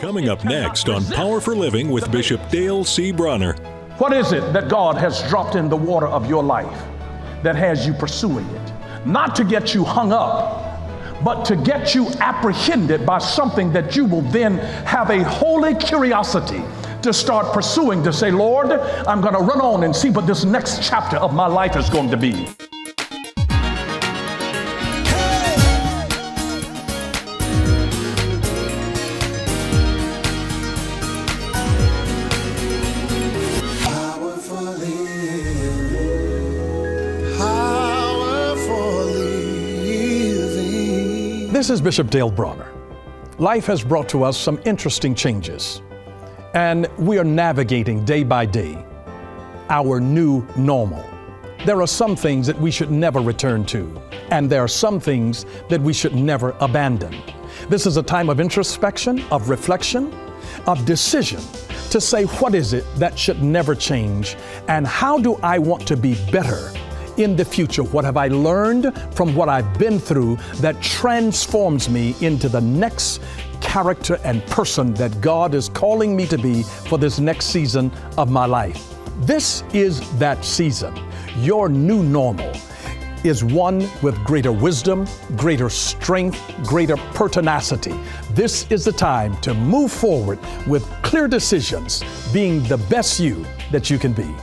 Coming up next on Power for Living with Bishop Dale C. Brunner. What is it that God has dropped in the water of your life that has you pursuing it? Not to get you hung up, but to get you apprehended by something that you will then have a holy curiosity to start pursuing, to say, Lord, I'm going to run on and see what this next chapter of my life is going to be. This is Bishop Dale Brunner. Life has brought to us some interesting changes, and we are navigating day by day our new normal. There are some things that we should never return to, and there are some things that we should never abandon. This is a time of introspection, of reflection, of decision to say, what is it that should never change, and how do I want to be better in the future? What have I learned from what I've been through that transforms me into the next character and person that God is calling me to be for this next season of my life? This is that season. Your new normal is one with greater wisdom, greater strength, greater pertinacity. This is the time to move forward with clear decisions, being the best you that you can be.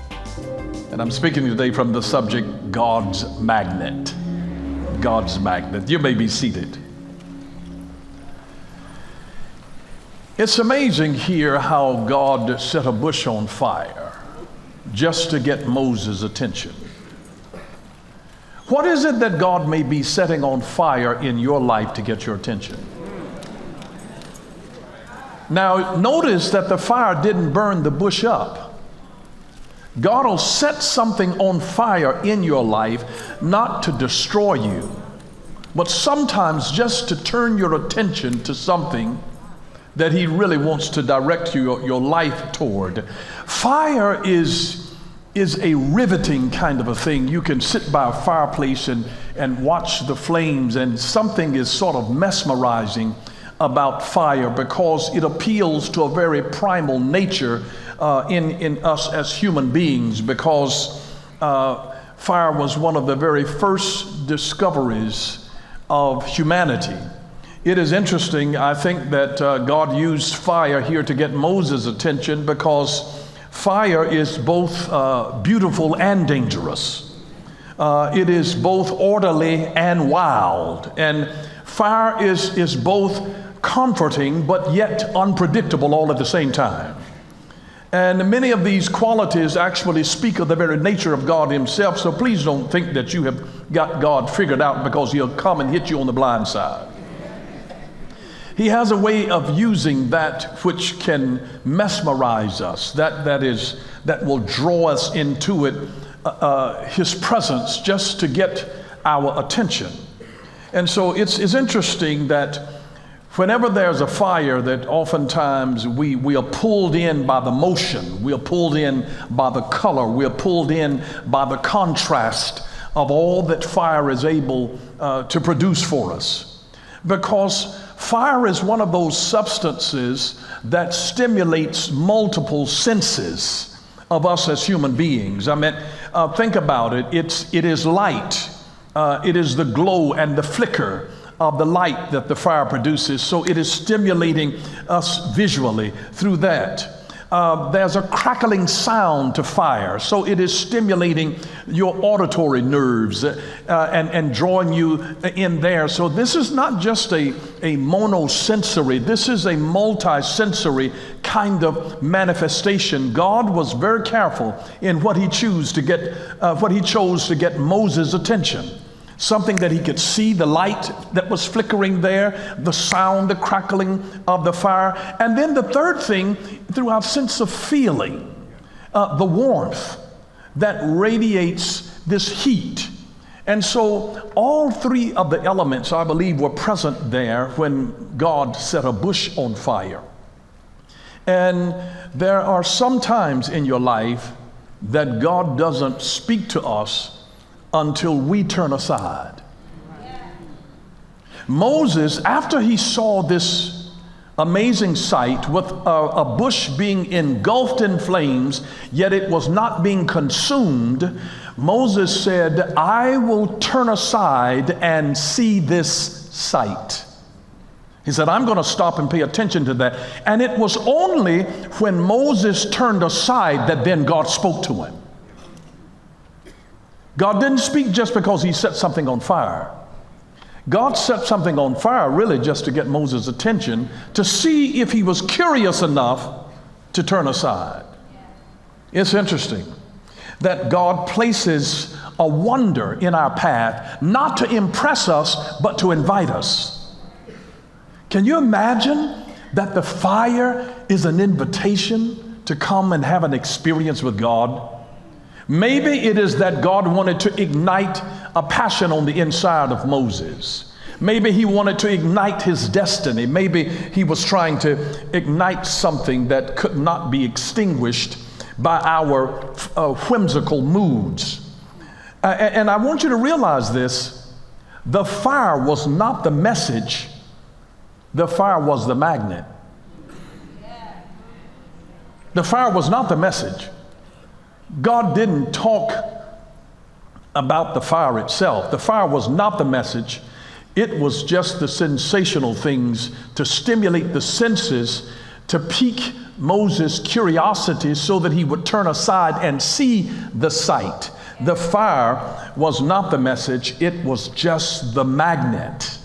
And I'm speaking today from the subject, God's magnet. God's magnet. You may be seated. It's amazing here how God set a bush on fire just to get Moses' attention. What is it that God may be setting on fire in your life to get your attention? Now, notice that the fire didn't burn the bush up. God will set something on fire in your life not to destroy you, but sometimes just to turn your attention to something that He really wants to direct your life toward. Fire is a riveting kind of a thing. You can sit by a fireplace and watch the flames, and something is sort of mesmerizing about fire because it appeals to a very primal nature in us as human beings, because fire was one of the very first discoveries of humanity. It is interesting, I think, that God used fire here to get Moses' attention because fire is both beautiful and dangerous. It is both orderly and wild. And fire is both comforting but yet unpredictable all at the same time. And many of these qualities actually speak of the very nature of God Himself. So please don't think that you have got God figured out because He'll come and hit you on the blind side. He has a way of using that which can mesmerize us, that will draw us into it, His presence, just to get our attention. And so it's interesting that whenever there's a fire, that oftentimes we are pulled in by the motion, we are pulled in by the color, we are pulled in by the contrast of all that fire is able to produce for us. Because fire is one of those substances that stimulates multiple senses of us as human beings. I mean, think about it. It is light. It is the glow and the flicker of the light that the fire produces. So it is stimulating us visually through that. There's a crackling sound to fire. So it is stimulating your auditory nerves and drawing you in there. So this is not just a monosensory, this is a multi-sensory kind of manifestation. God was very careful in what He chose to get Moses' attention. Something that he could see, the light that was flickering there, the sound, the crackling of the fire. And then the third thing, through our sense of feeling, the warmth that radiates this heat. And so all three of the elements, I believe, were present there when God set a bush on fire. And there are some times in your life that God doesn't speak to us until we turn aside. Moses, after he saw this amazing sight with a bush being engulfed in flames, yet it was not being consumed, Moses said, I will turn aside and see this sight. He said, I'm going to stop and pay attention to that. And it was only when Moses turned aside that then God spoke to him. God didn't speak just because he set something on fire. God set something on fire really just to get Moses' attention, to see if he was curious enough to turn aside. It's interesting that God places a wonder in our path, not to impress us, but to invite us. Can you imagine that the fire is an invitation to come and have an experience with God? Maybe it is that God wanted to ignite a passion on the inside of Moses. Maybe he wanted to ignite his destiny. Maybe he was trying to ignite something that could not be extinguished by our whimsical moods. And I want you to realize this. The fire was not the message. The fire was the magnet. The fire was not the message. God didn't talk about the fire itself. The fire was not the message. It was just the sensational things to stimulate the senses, to pique Moses' curiosity so that he would turn aside and see the sight. The fire was not the message. It was just the magnet.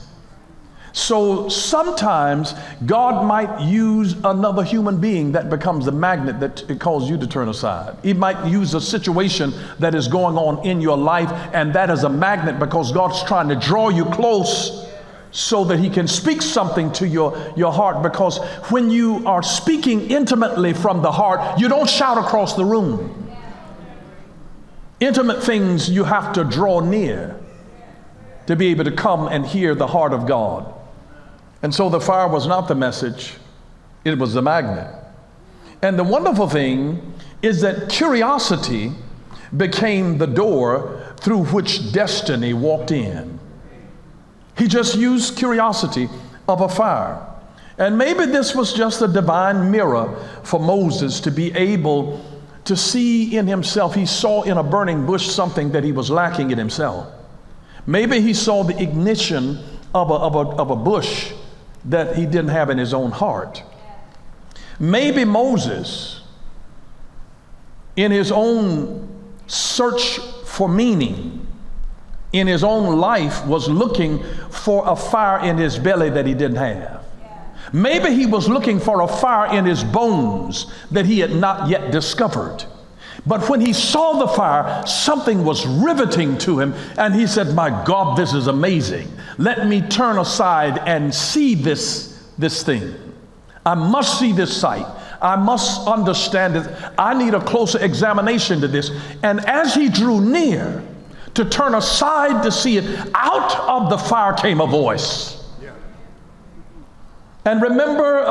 So sometimes God might use another human being that becomes the magnet that it calls you to turn aside. He might use a situation that is going on in your life, and that is a magnet because God's trying to draw you close so that he can speak something to your heart. Because when you are speaking intimately from the heart, you don't shout across the room. Intimate things you have to draw near to be able to come and hear the heart of God. And so the fire was not the message, it was the magnet. And the wonderful thing is that curiosity became the door through which destiny walked in. He just used curiosity of a fire. And maybe this was just a divine mirror for Moses to be able to see in himself. He saw in a burning bush something that he was lacking in himself. Maybe he saw the ignition of a bush that he didn't have in his own heart. Maybe Moses, in his own search for meaning, in his own life, was looking for a fire in his belly that he didn't have. Maybe he was looking for a fire in his bones that he had not yet discovered. But when he saw the fire, something was riveting to him, and he said, my God, this is amazing. Let me turn aside and see this thing. I must see this sight. I must understand it. I need a closer examination to this. And as he drew near to turn aside to see it, out of the fire came a voice. And remember,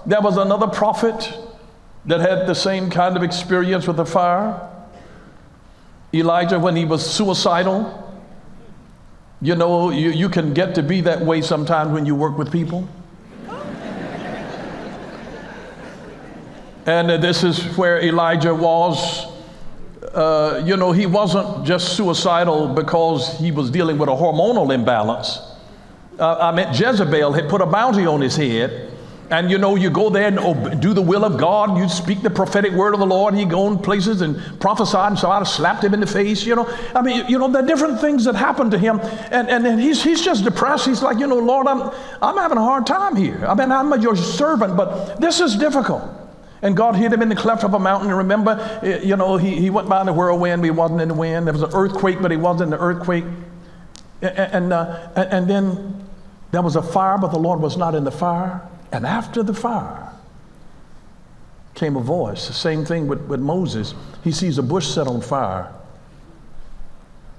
there was another prophet that had the same kind of experience with the fire. Elijah, when he was suicidal. You know, you can get to be that way sometimes when you work with people. And this is where Elijah was. He wasn't just suicidal because he was dealing with a hormonal imbalance. Jezebel had put a bounty on his head. And you go there and do the will of God. You speak the prophetic word of the Lord. And you go in places and prophesy, and so I'd have slapped him in the face. There are different things that happen to him. And he's just depressed. He's like, Lord, I'm having a hard time here. I'm your servant, but this is difficult. And God hid him in the cleft of a mountain. And remember, he went by in the whirlwind, but he wasn't in the wind. There was an earthquake, but he wasn't in the earthquake. And then there was a fire, but the Lord was not in the fire. And after the fire came a voice. The same thing with Moses. He sees a bush set on fire.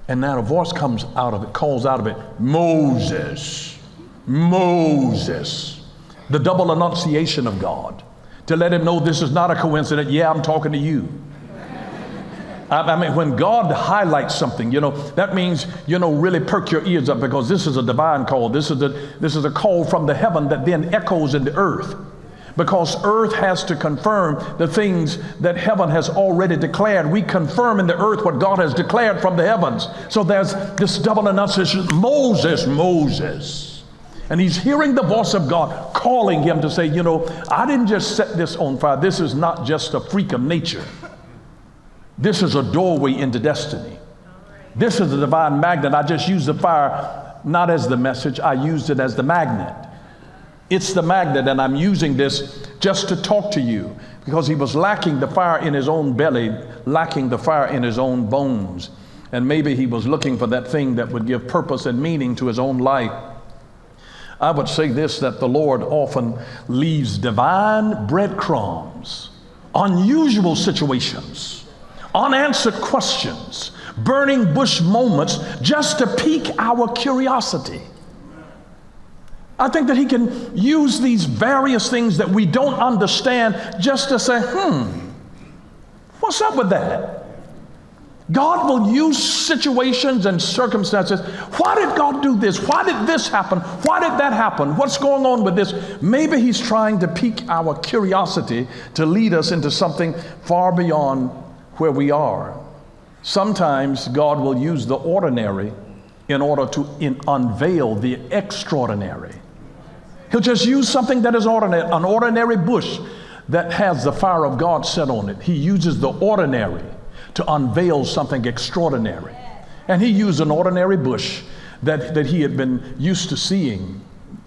And now a voice comes out of it, calls out of it, Moses, Moses. The double enunciation of God to let him know this is not a coincidence. Yeah, I'm talking to you. I mean, when God highlights something, that means, really perk your ears up, because this is a divine call. This is a call from the heaven that then echoes in the earth, because earth has to confirm the things that heaven has already declared. We confirm in the earth what God has declared from the heavens. So there's this double enunciation, Moses. And he's hearing the voice of God calling him to say, I didn't just set this on fire. This is not just a freak of nature. This is a doorway into destiny. This is a divine magnet. I just used the fire not as the message. I used it as the magnet. It's the magnet, and I'm using this just to talk to you, because he was lacking the fire in his own belly, lacking the fire in his own bones. And maybe he was looking for that thing that would give purpose and meaning to his own life. I would say this, that the Lord often leaves divine breadcrumbs, unusual situations, unanswered questions, burning bush moments, just to pique our curiosity. I think that he can use these various things that we don't understand just to say, what's up with that? God will use situations and circumstances. Why did God do this? Why did this happen? Why did that happen? What's going on with this? Maybe he's trying to pique our curiosity to lead us into something far beyond where we are. Sometimes God will use the ordinary in order to unveil the extraordinary. He'll just use something that is ordinary, an ordinary bush that has the fire of God set on it. He uses the ordinary to unveil something extraordinary. And he used an ordinary bush that he had been used to seeing,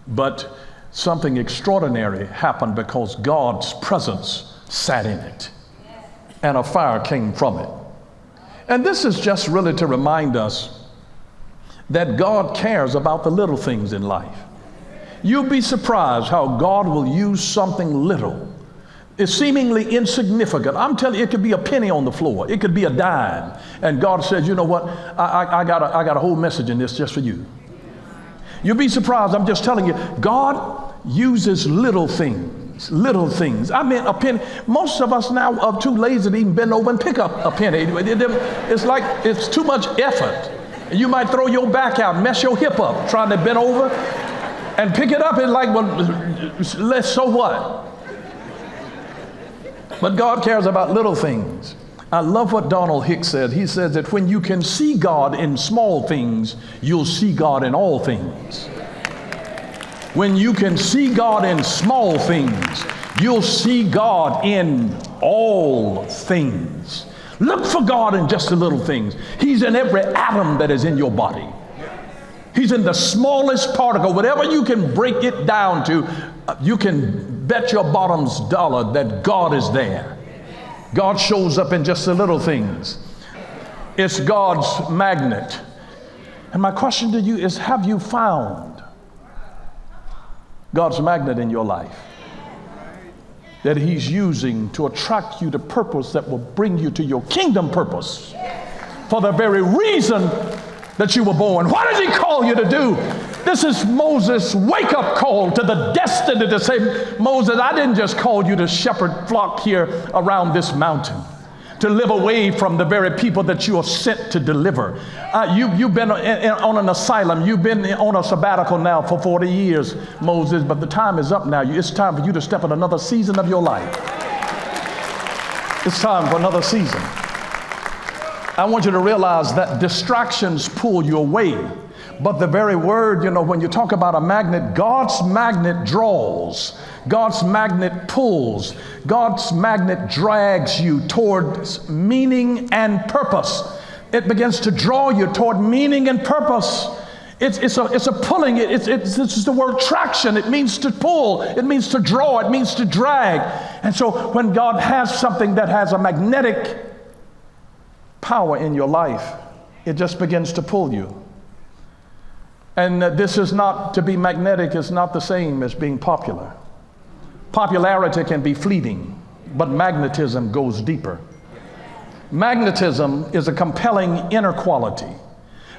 but something extraordinary happened because God's presence sat in it, and a fire came from it. And this is just really to remind us that God cares about the little things in life. You'll be surprised how God will use something little. It's seemingly insignificant. I'm telling you, it could be a penny on the floor. It could be a dime. And God says, you know what? I got a whole message in this just for you. You'll be surprised. I'm just telling you, God uses little things. Little things. I mean, a penny. Most of us now are too lazy to even bend over and pick up a penny. It's like it's too much effort. You might throw your back out, mess your hip up, trying to bend over and pick it up. It's like, well, so what? But God cares about little things. I love what Donald Hicks said. He says that when you can see God in small things, you'll see God in all things. When you can see God in small things, you'll see God in all things. Look for God in just the little things. He's in every atom that is in your body. He's in the smallest particle. Whatever you can break it down to, you can bet your bottom's dollar that God is there. God shows up in just the little things. It's God's magnet. And my question to you is, have you found God's magnet in your life that he's using to attract you to purpose that will bring you to your kingdom purpose for the very reason that you were born? What does he call you to do? This is Moses' wake-up call to the destiny to say, Moses, I didn't just call you to shepherd flock here around this mountain, to live away from the very people that you are sent to deliver. You've been on an asylum. You've been on a sabbatical now for 40 years, Moses, but the time is up now. It's time for you to step in another season of your life. It's time for another season. I want you to realize that distractions pull you away. But the very word, when you talk about a magnet, God's magnet draws. God's magnet pulls. God's magnet drags you towards meaning and purpose. It begins to draw you toward meaning and purpose. It's a pulling. It's the word traction. It means to pull. It means to draw. It means to drag. And so when God has something that has a magnetic power in your life, it just begins to pull you. And this is not, to be magnetic is not the same as being popular. Popularity can be fleeting, but magnetism goes deeper. Magnetism is a compelling inner quality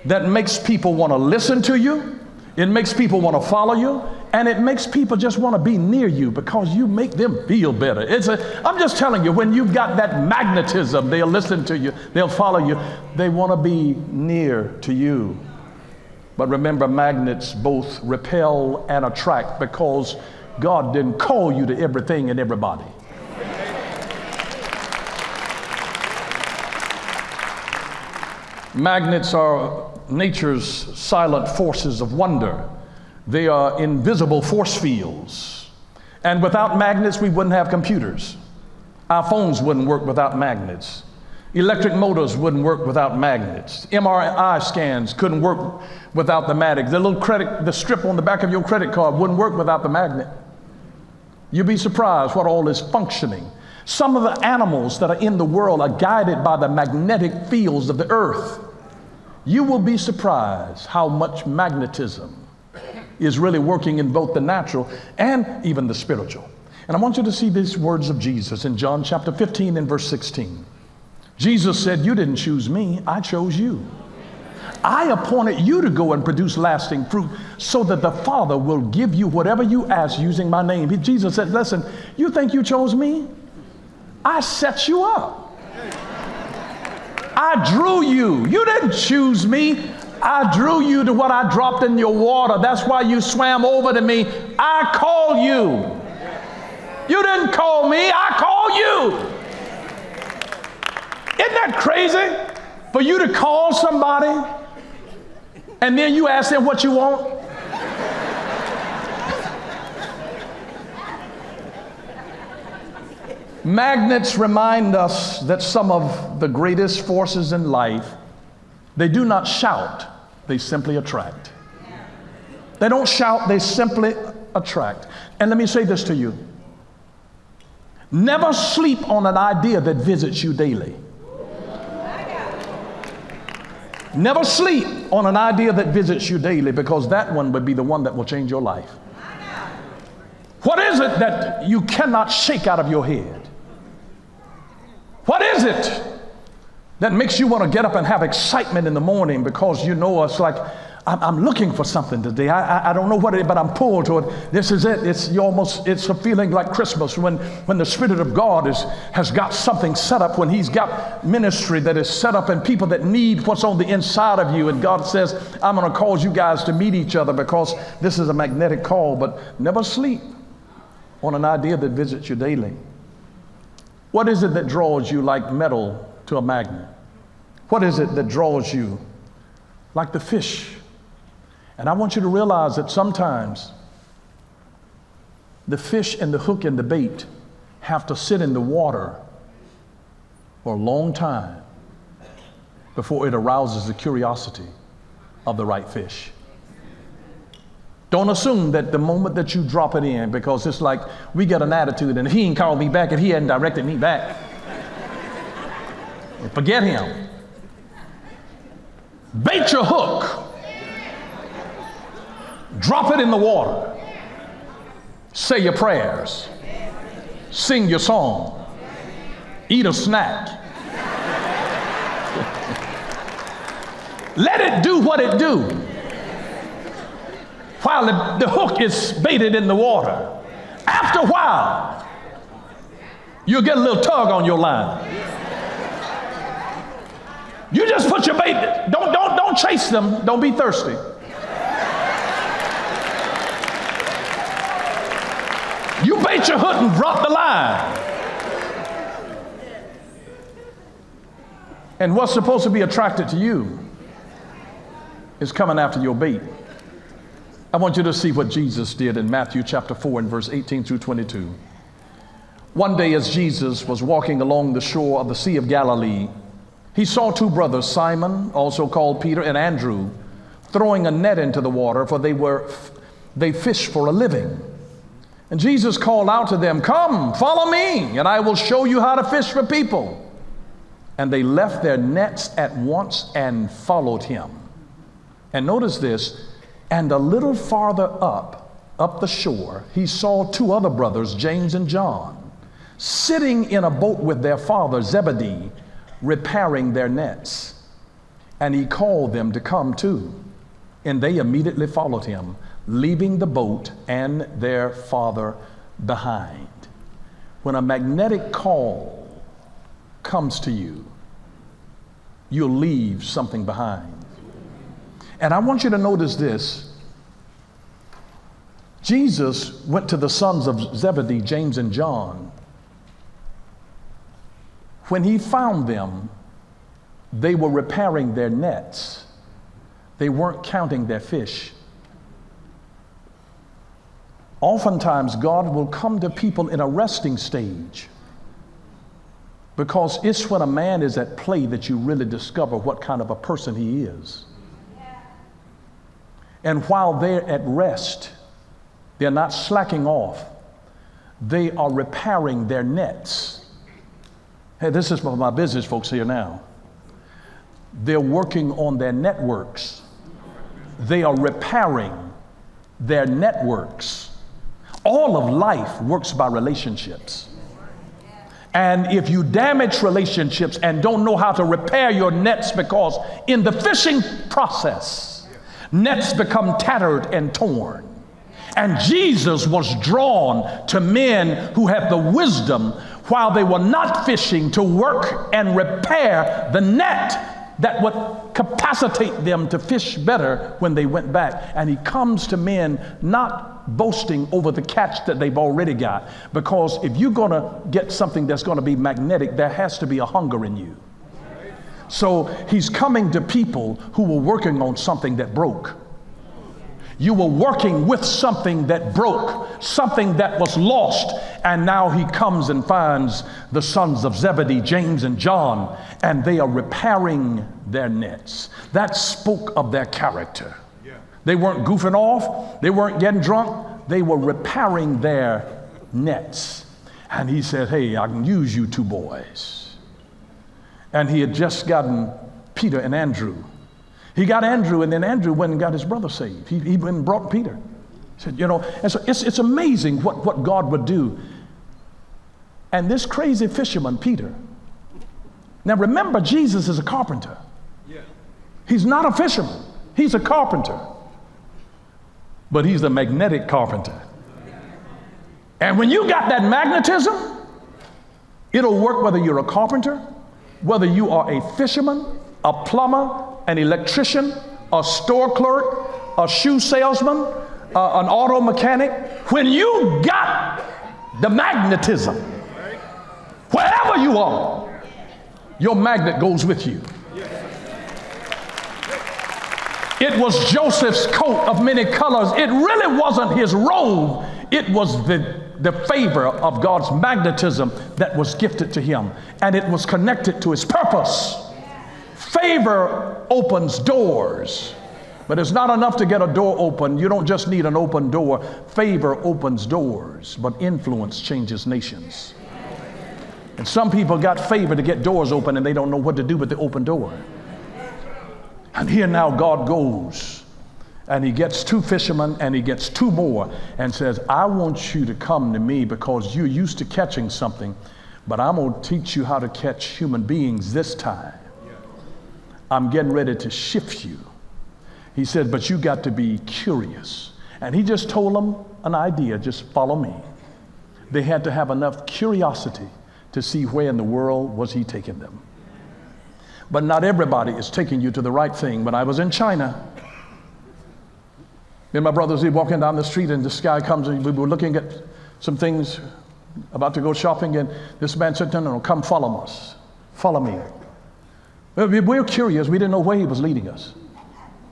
that makes people want to listen to you. It makes people want to follow you. And it makes people just want to be near you because you make them feel better. I'm just telling you, when you've got that magnetism, they'll listen to you, they'll follow you, they want to be near to you. But remember, magnets both repel and attract because God didn't call you to everything and everybody. Magnets are nature's silent forces of wonder. They are invisible force fields. And without magnets, we wouldn't have computers. Our phones wouldn't work without magnets. Electric motors wouldn't work without magnets. MRI scans couldn't work without the magnet. The strip on the back of your credit card wouldn't work without the magnet. You'd be surprised what all is functioning. Some of the animals that are in the world are guided by the magnetic fields of the earth. You will be surprised how much magnetism is really working in both the natural and even the spiritual. And I want you to see these words of Jesus in John chapter 15 and verse 16. Jesus said, "You didn't choose me, I chose you. I appointed you to go and produce lasting fruit so that the Father will give you whatever you ask using my name." Jesus said, "Listen, you think you chose me? I set you up. I drew you. You didn't choose me. I drew you to what I dropped in your water. That's why you swam over to me. I called you. You didn't call me, I called you." Isn't that crazy? For you to call somebody and then you ask them what you want? Magnets remind us that some of the greatest forces in life, they do not shout, they simply attract. They don't shout, they simply attract. And let me say this to you. Never sleep on an idea that visits you daily. Never sleep on an idea that visits you daily, because that one would be the one that will change your life. What is it that you cannot shake out of your head? What is it that makes you want to get up and have excitement in the morning because you know it's like, I'm looking for something today. I don't know what it is, but I'm pulled to it. This is it. It's a feeling like Christmas when the Spirit of God has got something set up, when He's got ministry that is set up and people that need what's on the inside of you. And God says, I'm going to cause you guys to meet each other because this is a magnetic call. But never sleep on an idea that visits you daily. What is it that draws you like metal to a magnet? What is it that draws you like the fish? And I want you to realize that sometimes the fish and the hook and the bait have to sit in the water for a long time before it arouses the curiosity of the right fish. Don't assume that the moment that you drop it in, because it's like we get an attitude, and if he ain't called me back, if he hadn't directed me back, forget him. Bait your hook. Drop it in the water. Say your prayers. Sing your song. Eat a snack. Let it do what it do while the hook is baited in the water. After a while, you'll get a little tug on your line. You just put your bait. Don't chase them. Don't be thirsty. You bait your hook and drop the line. And what's supposed to be attracted to you is coming after your bait. I want you to see what Jesus did in Matthew chapter 4 and verse 18 through 22. One day as Jesus was walking along the shore of the Sea of Galilee, he saw two brothers, Simon, also called Peter, and Andrew, throwing a net into the water, for they fished for a living. And Jesus called out to them, "Come, follow me, and I will show you how to fish for people." And they left their nets at once and followed him. And notice this, and a little farther up the shore, he saw two other brothers, James and John, sitting in a boat with their father Zebedee, repairing their nets. And he called them to come too. And they immediately followed him, leaving the boat and their father behind. When a magnetic call comes to you, you'll leave something behind. And I want you to notice this. Jesus went to the sons of Zebedee, James and John. When he found them, they were repairing their nets. They weren't counting their fish. Oftentimes, God will come to people in a resting stage, because it's when a man is at play that you really discover what kind of a person he is. And while they're at rest, they're not slacking off. They are repairing their nets. Hey, this is for my business folks here now. They're working on their networks. They are repairing their networks. All of life works by relationships. And if you damage relationships and don't know how to repair your nets, because in the fishing process, nets become tattered and torn. And Jesus was drawn to men who had the wisdom, while they were not fishing, to work and repair the net that would capacitate them to fish better when they went back. And he comes to men not boasting over the catch that they've already got, because if you're going to get something that's going to be magnetic, there has to be a hunger in you. So he's coming to people who were working on something that broke. You were working with something that broke, something that was lost, and now he comes and finds the sons of Zebedee, James and John, and they are repairing their nets. That spoke of their character. They weren't goofing off, they weren't getting drunk, they were repairing their nets. And he said, hey, I can use you two boys. And he had just gotten Peter and Andrew. He got Andrew, and then Andrew went and got his brother saved. He went and brought Peter. He said, and so it's amazing what God would do. And this crazy fisherman, Peter. Now remember, Jesus is a carpenter. He's not a fisherman. He's a carpenter. But he's a magnetic carpenter. And when you got that magnetism, it'll work whether you're a carpenter, whether you are a fisherman, a plumber, an electrician, a store clerk, a shoe salesman, an auto mechanic. When you got the magnetism, wherever you are, your magnet goes with you. It was Joseph's coat of many colors. It really wasn't his robe. It was the favor of God's magnetism that was gifted to him, and it was connected to his purpose. Favor opens doors, but it's not enough to get a door open. You don't just need an open door. Favor opens doors, but influence changes nations. And some people got favor to get doors open, and they don't know what to do with the open door. And here now God goes, and he gets two fishermen, and he gets two more, and says, I want you to come to me because you're used to catching something, but I'm going to teach you how to catch human beings this time. I'm getting ready to shift you. He said, but you got to be curious. And he just told them an idea, just follow me. They had to have enough curiosity to see where in the world was he taking them. But not everybody is taking you to the right thing. When I was in China, me and my brothers, we were walking down the street, and this guy comes, and we were looking at some things, about to go shopping, and this man said, no, come follow us. Follow me. We were curious. We didn't know where he was leading us.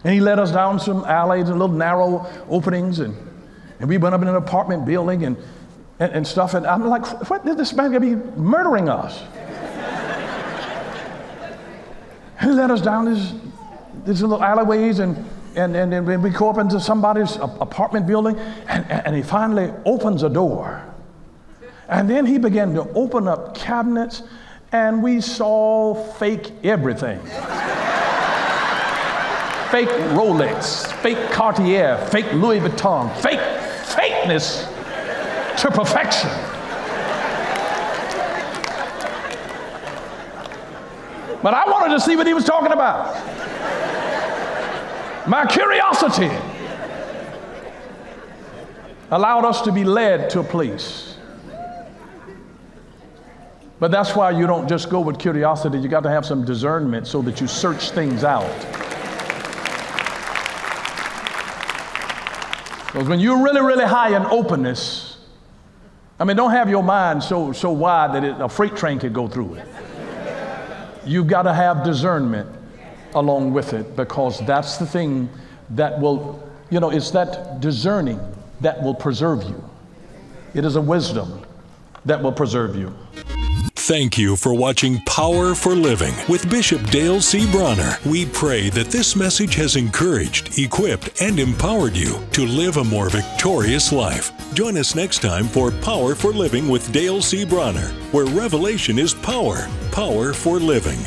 And he led us down some alleys and little narrow openings, and we went up in an apartment building and stuff. And I'm like, what did this man gonna be murdering us? He led us down these little alleyways, and we go up into somebody's apartment building, and he finally opens a door. And then he began to open up cabinets, and we saw fake everything. Fake Rolex, fake Cartier, fake Louis Vuitton, fakeness to perfection. But I wanted to see what he was talking about. My curiosity. allowed us to be led to a place. But that's why you don't just go with curiosity. You got to have some discernment so that you search things out. Because when you're really, really high in openness, don't have your mind so wide that a freight train could go through it. You've got to have discernment along with it, because that's the thing that will, it's that discerning that will preserve you. It is a wisdom that will preserve you. Thank you for watching Power for Living with Bishop Dale C. Bronner. We pray that this message has encouraged, equipped, and empowered you to live a more victorious life. Join us next time for Power for Living with Dale C. Bronner, where revelation is power. Power for Living.